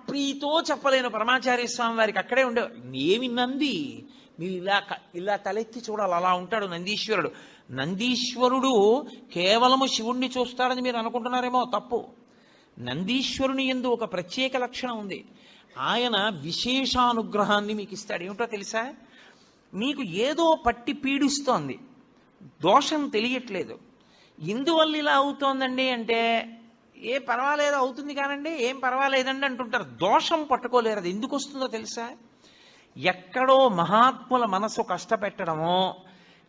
ప్రీతో చెప్పలేను పరమాచార్య స్వామి వారికి. అక్కడే ఉండేవారు. ఏమి నంది, మీరు ఇలా తలెత్తి చూడాలి, అలా ఉంటాడు నందీశ్వరుడు. నందీశ్వరుడు కేవలము శివుణ్ణి చూస్తాడని మీరు అనుకుంటున్నారేమో, తప్పు. నందీశ్వరుని యందు ఒక ప్రత్యేక లక్షణం ఉంది. ఆయన విశేషానుగ్రహాన్ని మీకు ఇస్తాడు. ఏమిటో తెలుసా? మీకు ఏదో పట్టి పీడిస్తోంది, దోషం తెలియట్లేదు. ఇందువల్ల ఇలా అవుతోందండి అంటే, ఏ పర్వాలేదు అవుతుంది కానండి, ఏం పర్వాలేదండి అంటుంటారు. దోషం పట్టుకోలేరు. అది ఎందుకు వస్తుందో తెలుసా? ఎక్కడో మహాత్ముల మనసు కష్టపెట్టడమో,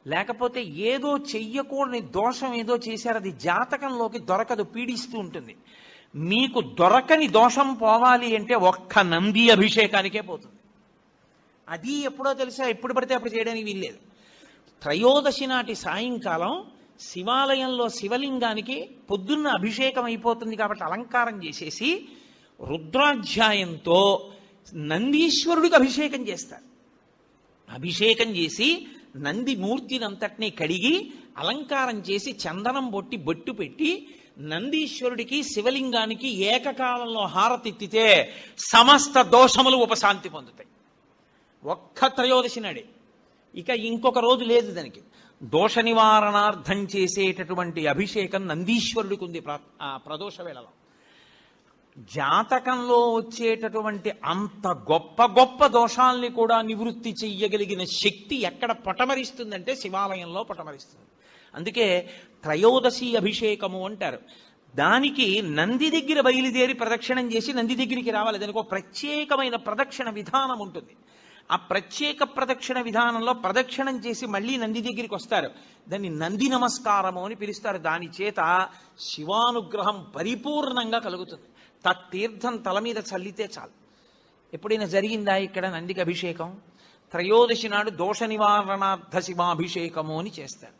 లేకపోతే ఏదో చెయ్యకూడని దోషం ఏదో చేశారు, అది జాతకంలోకి దొరకదు, పీడిస్తూ ఉంటుంది. మీకు దొరకని దోషం పోవాలి అంటే ఒక్క నంది అభిషేకానికే పోతుంది. అది ఎప్పుడో తెలుసా? ఎప్పుడు పడితే అప్పుడు చేయడానికి వీల్లేదు. త్రయోదశి నాటి సాయంకాలం శివాలయంలో శివలింగానికి పొద్దున్న అభిషేకం అయిపోతుంది కాబట్టి అలంకారం చేసేసి రుద్రాధ్యాయంతో నందీశ్వరుడికి అభిషేకం చేస్తారు. అభిషేకం చేసి నంది మూర్తినంతటినీ కడిగి అలంకారం చేసి చందనం బొట్టి బొట్టు పెట్టి నందీశ్వరుడికి శివలింగానికి ఏకకాలంలో హారతిత్తితే సమస్త దోషములు ఉపశాంతి పొందుతాయి. ఒక్క త్రయోదశి నాడే. ఇక ఇంకొక రోజు లేదు దానికి. దోష నివారణార్థం చేసేటటువంటి అభిషేకం నందీశ్వరుడికి ఉంది ప్రదోష వేళలో. జాతకంలో వచ్చేటటువంటి అంత గొప్ప గొప్ప దోషాల్ని కూడా నివృత్తి చెయ్యగలిగిన శక్తి ఎక్కడ పటమరిస్తుందంటే శివాలయంలో పటమరిస్తుంది. అందుకే త్రయోదశి అభిషేకము అంటారు. దానికి నంది దగ్గర బయలుదేరి ప్రదక్షిణం చేసి నంది దగ్గరికి రావాలి. దానికి ఒక ప్రత్యేకమైన ప్రదక్షిణ విధానం ఉంటుంది. ఆ ప్రత్యేక ప్రదక్షిణ విధానంలో ప్రదక్షిణం చేసి మళ్ళీ నంది దగ్గరికి వస్తారు. దాన్ని నంది నమస్కారము అని పిలుస్తారు. దాని చేత శివానుగ్రహం పరిపూర్ణంగా కలుగుతుంది. తత్తీర్థం తల మీద చల్లితే చాలు. ఎప్పుడైనా జరిగిందా ఇక్కడ నందికి అభిషేకం? త్రయోదశి నాడు దోష నివారణార్థ శివాభిషేకము అని చేస్తారు.